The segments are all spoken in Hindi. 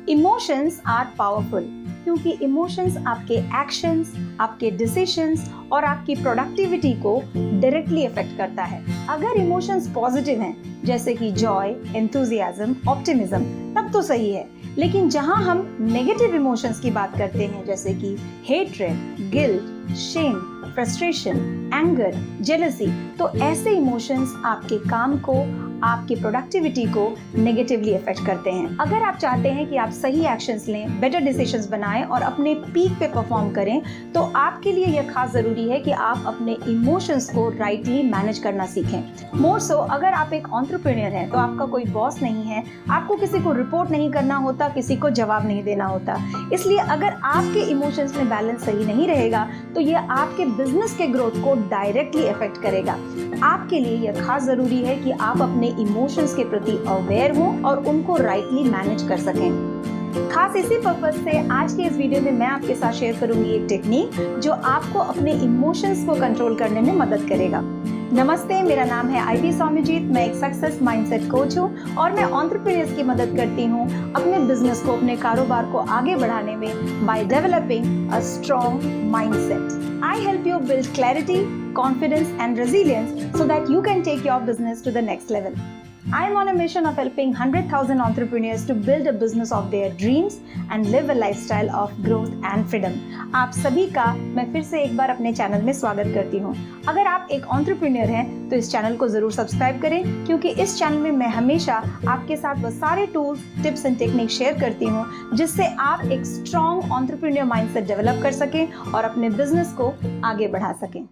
इमोशंस आर पावरफुल क्योंकि इमोशंस आपके एक्शंस, आपके डिसीजंस और आपकी प्रोडक्टिविटी को डायरेक्टली अफेक्ट करता है। अगर इमोशंस पॉजिटिव हैं, जैसे कि जॉय, एंथुजियाज्म, ऑप्टिमिज्म, तब तो सही है। लेकिन जहां हम नेगेटिव इमोशंस की बात करते हैं, जैसे कि hatred, guilt, shame, frustration, anger, jealousy, तो ऐसे इमोशंस आपके काम को, आपकी प्रोडक्टिविटी को नेगेटिवली अफेक्ट करते हैं। अगर आप चाहते हैं कि आप सही एक्शंस लें, बेटर डिसीजंस बनाएं और अपने पीक पे परफॉर्म करें, तो आपके लिए यह खास जरूरी है कि आप अपने इमोशंस को राइटली मैनेज करना सीखें। मोर सो अगर आप एक एंटरप्रेन्योर हैं, तो आपका कोई बॉस नहीं है, आपको किसी को रिपोर्ट नहीं करना होता, किसी को जवाब नहीं देना होता। इसलिए अगर आपके इमोशंस में बैलेंस सही नहीं रहेगा, तो यह आपके बिजनेस के ग्रोथ को डायरेक्टली अफेक्ट करेगा। आपके लिए यह खास जरूरी है कि आप अपने इमोशंस के प्रति अवेयर हों और उनको राइटली मैनेज कर सकें। खास इसी पर्पस से आज के इस वीडियो में मैं आपके साथ शेयर करूंगी एक टेक्निक जो आपको अपने इमोशंस को कंट्रोल करने में मदद करेगा। नमस्ते, मेरा नाम है आईवी सौम्यजीत। मैं एक सक्सेस माइंडसेट कोच हूँ और मैं एंटरप्रेन्योर्स की मदद करती हूँ अपने बिजनेस को, अपने कारोबार को आगे बढ़ाने में by developing a strong mindset. I help you build clarity, confidence and resilience so that you can take your business to the next level. I am on a mission of helping 100,000 entrepreneurs to build a business of their dreams and live a lifestyle of growth and freedom. आप सभी का मैं फिर से एक बार अपने चैनल में स्वागत करती हूँ। अगर आप एक एंटरप्रेन्योर हैं तो इस चैनल को जरूर सब्सक्राइब करें, क्योंकि इस चैनल में मैं हमेशा आपके साथ वो सारे tools, tips and technique share करती हूँ जिससे आप एक स्ट्रॉन्ग एंटरप्रेन्योर माइंडसेट डेवलप कर सकें और अपने बिजनेस को आगे बढ़ा सकें।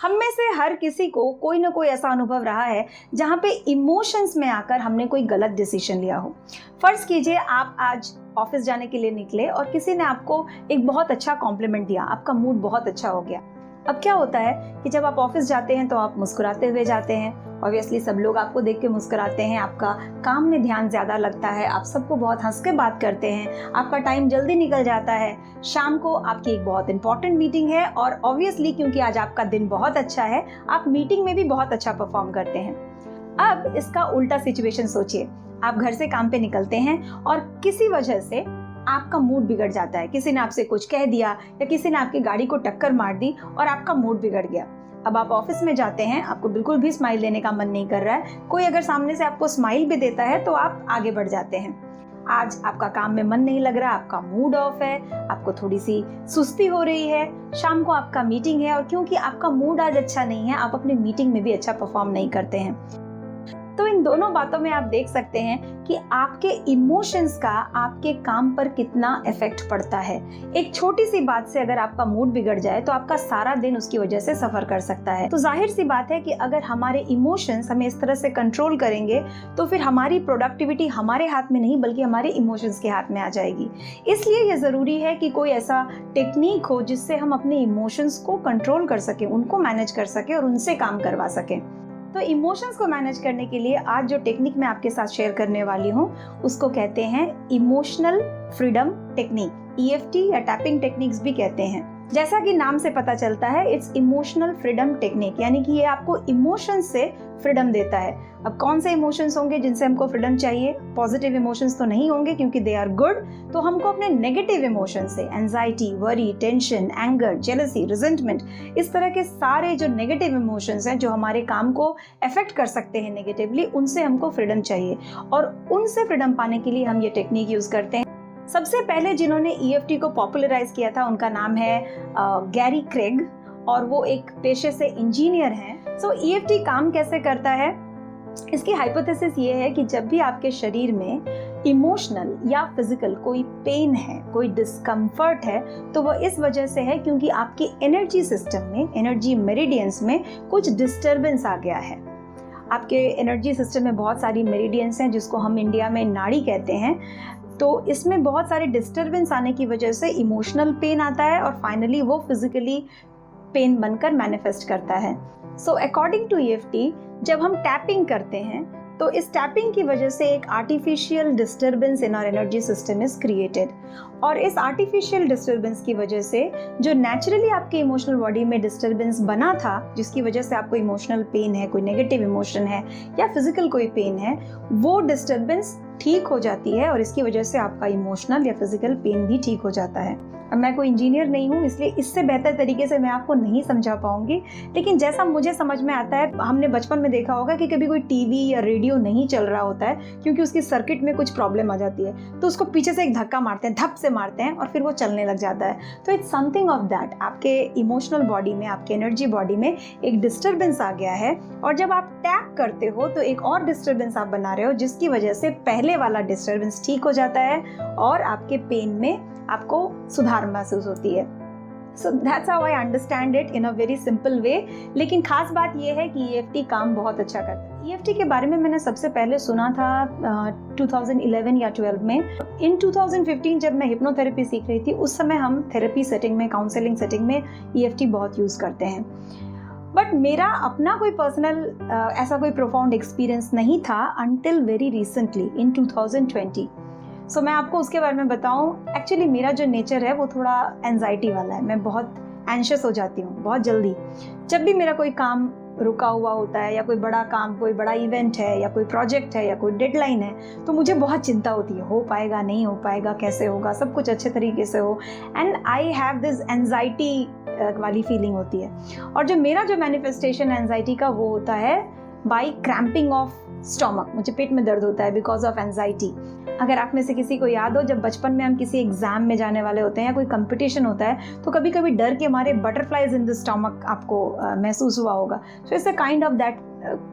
हम में से हर किसी को कोई ना कोई ऐसा अनुभव रहा है जहाँ पे इमोशंस में आकर हमने कोई गलत डिसीजन लिया हो। फर्ज कीजिए आप आज ऑफिस जाने के लिए निकले और किसी ने आपको एक बहुत अच्छा कॉम्प्लीमेंट दिया, आपका मूड बहुत अच्छा हो गया। अब क्या होता है कि जब आप ऑफिस जाते हैं तो आप मुस्कुराते हुए जाते हैं। ऑब्वियसली सब लोग आपको देख के मुस्कुराते हैं, आपका काम में ध्यान ज़्यादा लगता है, आप सबको बहुत हंस के बात करते हैं, आपका टाइम जल्दी निकल जाता है। शाम को आपकी एक बहुत इंपॉर्टेंट मीटिंग है और ऑब्वियसली क्योंकि आज आपका दिन बहुत अच्छा है, आप मीटिंग में भी बहुत अच्छा परफॉर्म करते हैं। अब इसका उल्टा सिचुएशन सोचिए। आप घर से काम पे निकलते हैं और किसी वजह से आपका मूड बिगड़ जाता है। किसी ने आपसे कुछ कह दिया या किसी ने आपकी गाड़ी को टक्कर मार दी और आपका मूड बिगड़ गया। अब आप ऑफिस में जाते हैं, आपको बिल्कुल भी स्माइल देने का मन नहीं कर रहा है। कोई अगर सामने से आपको स्माइल भी देता है तो आप आगे बढ़ जाते हैं। आज आपका काम में मन नहीं लग रहा, आपका मूड ऑफ है, आपको थोड़ी सी सुस्ती हो रही है। शाम को आपका मीटिंग है और क्योंकि आपका मूड आज अच्छा नहीं है, आप अपनी मीटिंग में भी अच्छा परफॉर्म नहीं करते हैं। तो इन दोनों बातों में आप देख सकते हैं कि आपके इमोशंस का आपके काम पर कितना इफेक्ट पड़ता है। एक छोटी सी बात से अगर आपका मूड बिगड़ जाए तो आपका सारा दिन उसकी वजह से सफर कर सकता है। तो जाहिर सी बात है कि अगर हमारे इमोशंस हमें इस तरह से कंट्रोल करेंगे तो फिर हमारी प्रोडक्टिविटी हमारे हाथ में नहीं बल्कि हमारे इमोशंस के हाथ में आ जाएगी। इसलिए यह जरूरी है कि कोई ऐसा टेक्निक हो जिससे हम अपने इमोशंस को कंट्रोल कर सकें, उनको मैनेज कर सकें और उनसे काम करवा सकें। तो इमोशंस को मैनेज करने के लिए आज जो टेक्निक मैं आपके साथ शेयर करने वाली हूँ उसको कहते हैं इमोशनल फ्रीडम टेक्निक। EFT या टैपिंग टेक्निक्स भी कहते हैं। जैसा कि नाम से पता चलता है, इट्स इमोशनल फ्रीडम टेक्निक, यानी कि ये आपको इमोशंस से फ्रीडम देता है। अब कौन से इमोशंस होंगे जिनसे हमको फ्रीडम चाहिए? पॉजिटिव इमोशंस तो नहीं होंगे क्योंकि दे आर गुड। तो हमको अपने नेगेटिव इमोशंस से, anxiety, worry, tension, anger, jealousy, resentment, इस तरह के सारे जो नेगेटिव इमोशंस हैं जो हमारे काम को अफेक्ट कर सकते हैं नेगेटिवली, उनसे हमको फ्रीडम चाहिए। और उनसे फ्रीडम पाने के लिए हम ये टेक्निक यूज करते हैं। सबसे पहले जिन्होंने EFT को पॉपुलराइज किया था उनका नाम है गैरी क्रेग और वो एक पेशे से इंजीनियर हैं। सो EFT काम कैसे करता है? इसकी हाइपोथेसिस ये है कि जब भी आपके शरीर में इमोशनल या फिजिकल कोई पेन है, कोई डिस्कम्फर्ट है, तो वो इस वजह से है क्योंकि आपकी एनर्जी सिस्टम में, एनर्जी मेरिडियंस में कुछ डिस्टर्बेंस आ गया है। आपके एनर्जी सिस्टम में बहुत सारी मेरिडियंस हैं जिसको हम इंडिया में नाड़ी कहते हैं। तो इसमें बहुत सारे डिस्टर्बेंस आने की वजह से इमोशनल पेन आता है और फाइनली वो फिजिकली पेन बनकर मैनिफेस्ट करता है। सो अकॉर्डिंग टू EFT जब हम टैपिंग करते हैं तो इस टैपिंग की वजह से एक artificial disturbance in our energy system is created, और इस आर्टिफिशियल डिस्टर्बेंस की वजह से जो नेचुरली आपके इमोशनल बॉडी में डिस्टर्बेंस बना था, जिसकी वजह से आपको इमोशनल पेन है, कोई नेगेटिव इमोशन है या फिजिकल कोई पेन है, वो डिस्टर्बेंस ठीक हो जाती है और इसकी वजह से आपका इमोशनल या फिजिकल पेन भी ठीक हो जाता है। अब मैं कोई इंजीनियर नहीं हूँ, इसलिए इससे बेहतर तरीके से मैं आपको नहीं समझा पाऊंगी, लेकिन जैसा मुझे समझ में आता है, हमने बचपन में देखा होगा कि कभी कोई टीवी या रेडियो नहीं चल रहा होता है क्योंकि उसकी सर्किट में कुछ प्रॉब्लम आ जाती है, तो उसको पीछे से एक धक्का मारते हैं, धप से मारते हैं और फिर वो चलने लग जाता है। तो इट्स समथिंग ऑफ दैट, आपके इमोशनल बॉडी में, आपके एनर्जी बॉडी में एक डिस्टर्बेंस आ गया है, और जब आप टैप करते हो तो एक और डिस्टर्बेंस आप बना रहे हो, जिसकी वजह से पहले वाला डिस्टर्बेंस ठीक हो जाता है और आपके पेन में आपको सुधार महसूस होती है। So that's how I understand it in a very simple way। लेकिन खास बात यह है कि EFT काम बहुत अच्छा करता है। EFT के बारे में मैंने सबसे पहले सुना था 2011 या 12 में। इन 2015 जब मैं हिप्नोथेरेपी सीख रही थी, उस समय हम थेरेपी सेटिंग में, काउंसलिंग सेटिंग में EFT बहुत यूज़ करते हैं। बट मेरा अपना कोई पर्सनल ऐसा कोई प्रोफाउंड एक्सपीरियंस नहीं था until very recently in 2020। सो मैं आपको उसके बारे में बताऊं, एक्चुअली मेरा जो नेचर है वो थोड़ा एंजाइटी वाला है। मैं बहुत एंशियस हो जाती हूँ बहुत जल्दी। जब भी मेरा कोई काम रुका हुआ होता है या कोई बड़ा काम, कोई बड़ा इवेंट है या कोई प्रोजेक्ट है या कोई डेडलाइन है, तो मुझे बहुत चिंता होती है, हो पाएगा नहीं हो पाएगा, कैसे होगा, सब कुछ अच्छे तरीके से हो, and I have this anxiety वाली फीलिंग होती है। और जो मेरा जो मैनिफेस्टेशन एंजाइटी का वो होता है बाई क्रैम्पिंग ऑफ स्टोमक, मुझे पेट में दर्द होता है बिकॉज ऑफ एंजाइटी। अगर आप में से किसी को याद हो, जब बचपन में हम किसी एग्जाम में जाने वाले होते हैं या कोई कंपटीशन होता है, तो कभी कभी डर के हमारे बटरफ्लाइज इन द स्टमक आपको महसूस हुआ होगा। So it's a kind of that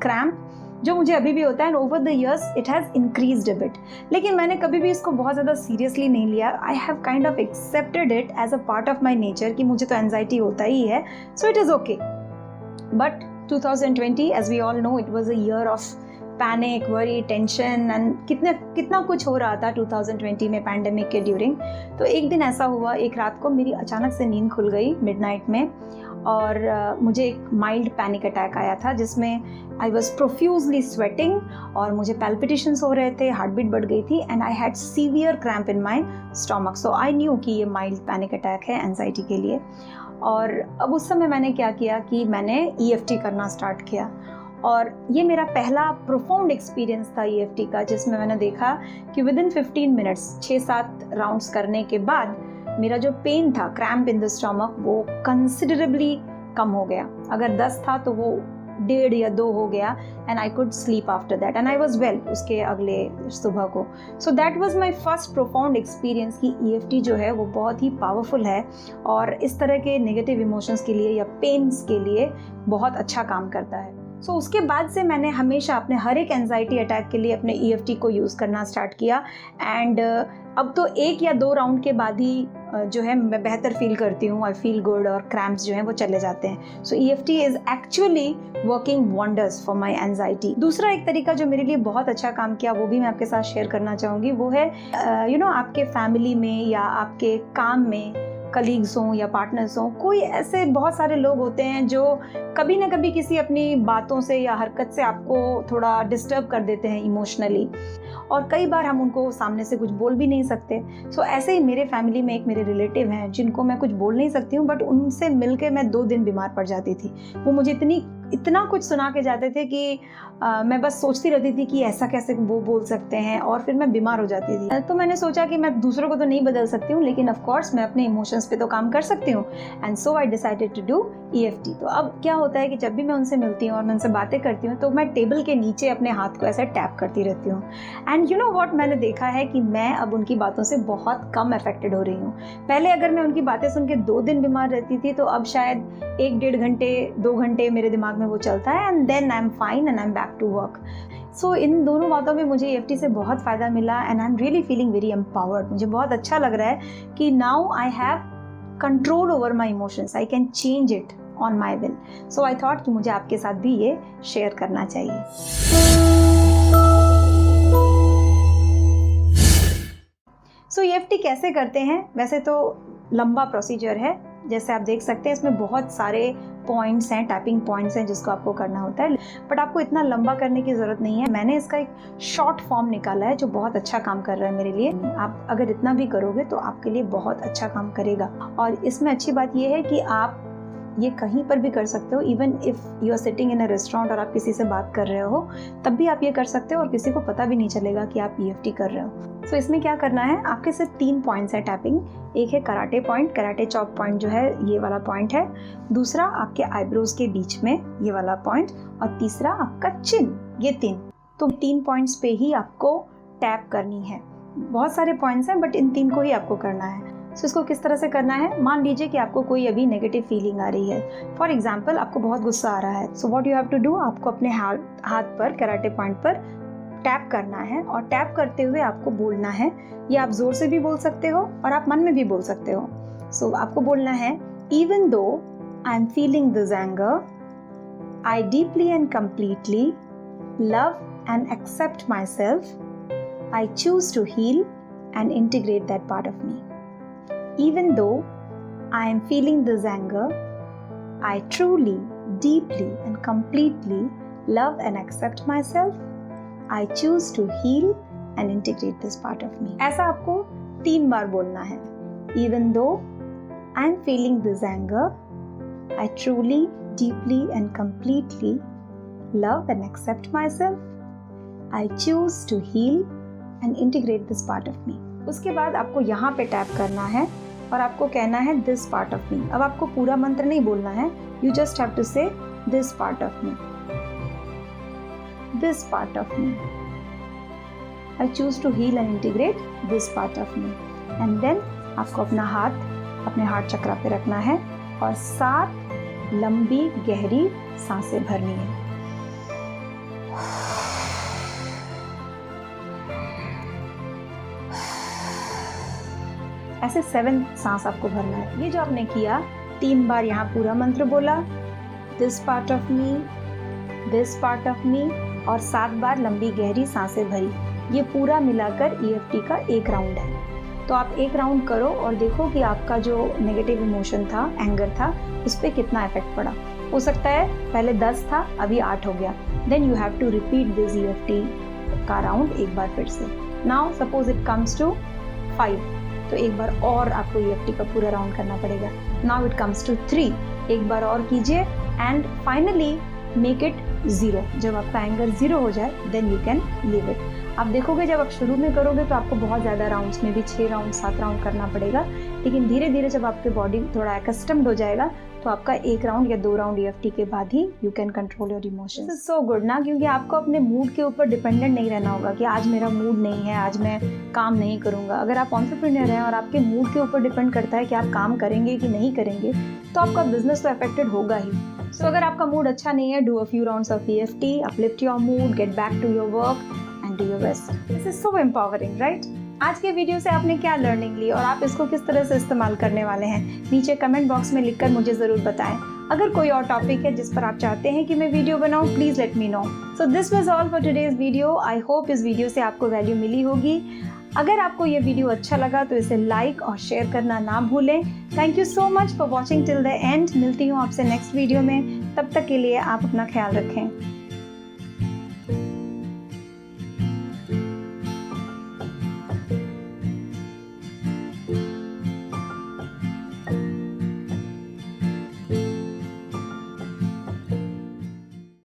cramp जो मुझे अभी भी होता है, and over the years it has increased a bit. लेकिन मैंने कभी भी इसको बहुत ज़्यादा सीरियसली नहीं लिया। I have kind of accepted it as a part of my nature कि मुझे तो एंजाइटी होता ही है, so it is okay. But 2020, as we all know, it was a year of panic, worry, tension and कितना कुछ हो रहा था 2020 में पैंडेमिक के ड्यूरिंग। तो एक दिन ऐसा हुआ, एक रात को मेरी अचानक से नींद खुल गई मिडनाइट में, और मुझे एक माइल्ड पैनिक अटैक आया था जिसमें आई वॉज प्रोफ्यूजली स्वेटिंग और मुझे पैल्पिटेशंस हो रहे थे, हार्ट बीट बढ़ गई थी, and I had severe cramp in my stomach. So I knew कि ये माइल्ड पैनिक अटैक है एंजाइटी के लिए। और अब उस समय मैंने क्या किया कि मैंने EFT करना स्टार्ट किया, और ये मेरा पहला प्रोफाउंड एक्सपीरियंस था EFT का, जिसमें मैंने देखा कि विद इन 15 मिनट्स 6-7 राउंड्स करने के बाद मेरा जो पेन था, क्रैम्प इन द स्टमक, वो कंसिडरेबली कम हो गया। अगर 10 था तो वो 1.5 या 2 हो गया, and I could sleep after that, and I was well उसके अगले सुबह को। So that was my first profound experience कि EFT जो है वो बहुत ही पावरफुल है और इस तरह के नेगेटिव इमोशंस के लिए या पेन्स के लिए बहुत अच्छा काम करता है। सो उसके बाद से मैंने हमेशा अपने हर एक एंजाइटी अटैक के लिए अपने EFT को यूज़ करना स्टार्ट किया, एंड अब तो 1 या 2 राउंड के बाद ही जो है मैं बेहतर फील करती हूँ, आई फील गुड, और क्रैम्प्स जो हैं वो चले जाते हैं। सो EFT is actually working wonders for my anxiety. दूसरा एक तरीका जो मेरे लिए बहुत अच्छा काम किया, वो भी मैं आपके साथ शेयर करना चाहूँगी, वो है आपके फैमिली में या आपके काम में कलीग्स हों या पार्टनर्स हों, कोई ऐसे बहुत सारे लोग होते हैं जो कभी ना कभी किसी अपनी बातों से या हरकत से आपको थोड़ा डिस्टर्ब कर देते हैं इमोशनली, और कई बार हम उनको सामने से कुछ बोल भी नहीं सकते। सो ऐसे ही मेरे फैमिली में एक मेरे रिलेटिव हैं जिनको मैं कुछ बोल नहीं सकती हूँ, बट उनसे मिलके मैं 2 दिन बीमार पड़ जाती थी। वो मुझे इतना कुछ सुना के जाते थे कि मैं बस सोचती रहती थी कि ऐसा कैसे वो बोल सकते हैं, और फिर मैं बीमार हो जाती थी। तो मैंने सोचा कि मैं दूसरों को तो नहीं बदल सकती हूँ, लेकिन ऑफ कोर्स मैं अपने इमोशंस पे तो काम कर सकती हूँ, and so I decided to do EFT। तो अब क्या होता है कि जब भी मैं उनसे मिलती हूँ और मैं उनसे बातें करती हूँ, तो मैं टेबल के नीचे अपने हाथ को ऐसे टैप करती रहती हूँ, एंड यू नो व्हाट, मैंने देखा है कि मैं अब उनकी बातों से बहुत कम अफेक्टेड हो रही हूँ। पहले अगर मैं उनकी बातें सुन के 2 दिन बीमार रहती थी, तो अब शायद 1-1.5 घंटे 2 घंटे मेरे दिमाग में वो चलता है, and then I am fine and I am back to work. So इन दोनों बातों में मुझे EFT से बहुत फ़ायदा मिला, and I am really feeling very empowered. मुझे बहुत अच्छा लग रहा है कि now I have control over my emotions, I can change it on my will. So I thought कि मुझे आपके साथ भी ये शेयर करना चाहिए। सो EFT कैसे करते हैं? वैसे तो लंबा प्रोसीजर है, जैसे आप देख सकते हैं इसमें बहुत सारे पॉइंट्स हैं, टैपिंग पॉइंट्स हैं जिसको आपको करना होता है, बट आपको इतना लंबा करने की ज़रूरत नहीं है। मैंने इसका एक शॉर्ट फॉर्म निकाला है जो बहुत अच्छा काम कर रहा है मेरे लिए। आप अगर इतना भी करोगे तो आपके लिए बहुत अच्छा काम करेगा। और इसमें अच्छी बात यह है कि आप ये कहीं पर भी कर सकते हो। Even if you are sitting in a restaurant और आप किसी से बात कर रहे हो तब भी आप ये कर सकते हो और किसी को पता भी नहीं चलेगा कि आप EFT कर रहे हो। सो इसमें क्या करना है, आपके सिर्फ 3 पॉइंट्स है टैपिंग। एक है karate point, karate chop point जो है ये वाला पॉइंट है। दूसरा आपके आईब्रोज के बीच में ये वाला पॉइंट, और तीसरा आपका चिन। ये 3 तो 3 पॉइंट्स पे ही आपको टैप करनी है। बहुत सारे पॉइंट्स हैं बट इन 3 को ही आपको करना है। सो इसको किस तरह से करना है, मान लीजिए कि आपको कोई अभी नेगेटिव फीलिंग आ रही है। फॉर एग्जाम्पल आपको बहुत गुस्सा आ रहा है। So what you have to do, आपको अपने हाथ पर कराटे पॉइंट पर टैप करना है और टैप करते हुए आपको बोलना है। ये आप जोर से भी बोल सकते हो और आप मन में भी बोल सकते हो। सो आपको बोलना है, even though I am feeling this anger, I deeply and completely love and accept myself, I choose to heal and integrate that part of me. Even though I am feeling this anger, I truly, deeply and completely love and accept myself. I choose to heal and integrate this part of me. ऐसा आपको 3 बार बोलना है। Even though I am feeling this anger, I truly, deeply and completely love and accept myself. I choose to heal and integrate this part of me. उसके बाद आपको यहाँ पे टैप करना है और आपको कहना है दिस पार्ट ऑफ मी। अब आपको पूरा मंत्र नहीं बोलना है, you just have to say this part of me, this part of me, I choose to heal and integrate this part of me. And then आपको अपना हाथ अपने हार्ट चक्रा पे रखना है और 7 लंबी गहरी सांसें भरनी है। ऐसे 7 सांस आपको भरना है। ये जो आपने किया, 3 बार यहाँ पूरा मंत्र बोला, this part of me, this part of मी, और 7 बार लंबी गहरी सांसें भरी। ये पूरा मिलाकर EFT का 1 राउंड है। तो आप 1 राउंड करो और देखो कि आपका जो नेगेटिव इमोशन था, एंगर था, उस पर कितना इफेक्ट पड़ा। हो सकता है पहले 10 था, अभी 8 हो गया। Then you have to repeat this EFT का राउंड एक बार फिर से। Now suppose it comes to 5, तो एक बार और आपको EFT का पूरा राउंड करना पड़ेगा। नाउ इट कम्स टू 3, एक बार और कीजिए एंड फाइनली मेक इट 0। जब आपका एंगर 0 हो जाए then you can leave it. आप देखोगे जब आप शुरू में करोगे तो आपको बहुत ज़्यादा राउंड्स में भी 6 राउंड 7 राउंड करना पड़ेगा, लेकिन धीरे धीरे जब आपके बॉडी थोड़ा एक्स्टम्ड हो जाएगा तो आपका 1 राउंड या 2 राउंड EFT के बाद ही you can control your emotions. This is so good ना, क्योंकि आपको अपने मूड के ऊपर डिपेंडेंट नहीं रहना होगा कि आज मेरा मूड नहीं है, आज मैं काम नहीं करूँगा। अगर आप एंटरप्रेन्योर हैं और आपके मूड के ऊपर डिपेंड करता है कि आप काम करेंगे कि नहीं करेंगे, तो आपका बिजनेस तो अफेक्टेड होगा ही। सो अगर आपका मूड अच्छा नहीं है, do a few rounds of EFT, uplift your mood, get back to your work and do your best. This is so empowering, right? आज के वीडियो से आपने क्या लर्निंग ली और आप इसको किस तरह से इस्तेमाल करने वाले हैं, नीचे कमेंट बॉक्स में लिखकर मुझे ज़रूर बताएं। अगर कोई और टॉपिक है जिस पर आप चाहते हैं कि मैं वीडियो बनाऊं, please let me know. So this was all for today's video. I hope इस वीडियो से आपको वैल्यू मिली होगी। अगर आपको ये वीडियो अच्छा लगा तो इसे लाइक और शेयर करना ना भूलें। Thank you so much for watching till the end. मिलती हूँ आपसे नेक्स्ट वीडियो में, तब तक के लिए आप अपना ख्याल रखें।